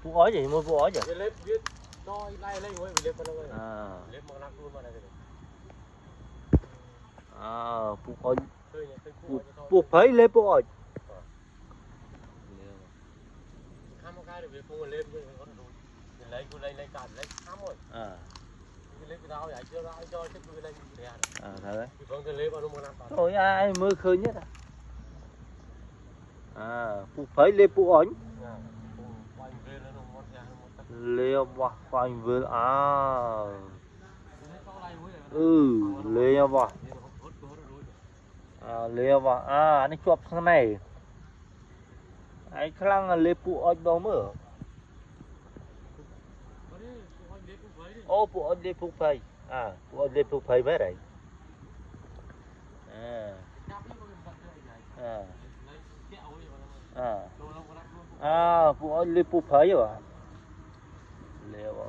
phụ ói gì mua phụ ói gì phụ ói phụ phải lấy phụ ói thôi ai mới khơi nhất phụ phải lấy phụ ói leo vào khoanh với leo vào leo vào anh chụp sang này anh khăng là lấy phụ ói đâu mở phụ ói lấy phụ phải phụ ói lấy phụ phải với đấy phụ ói lấy phụ phải rồi leo vào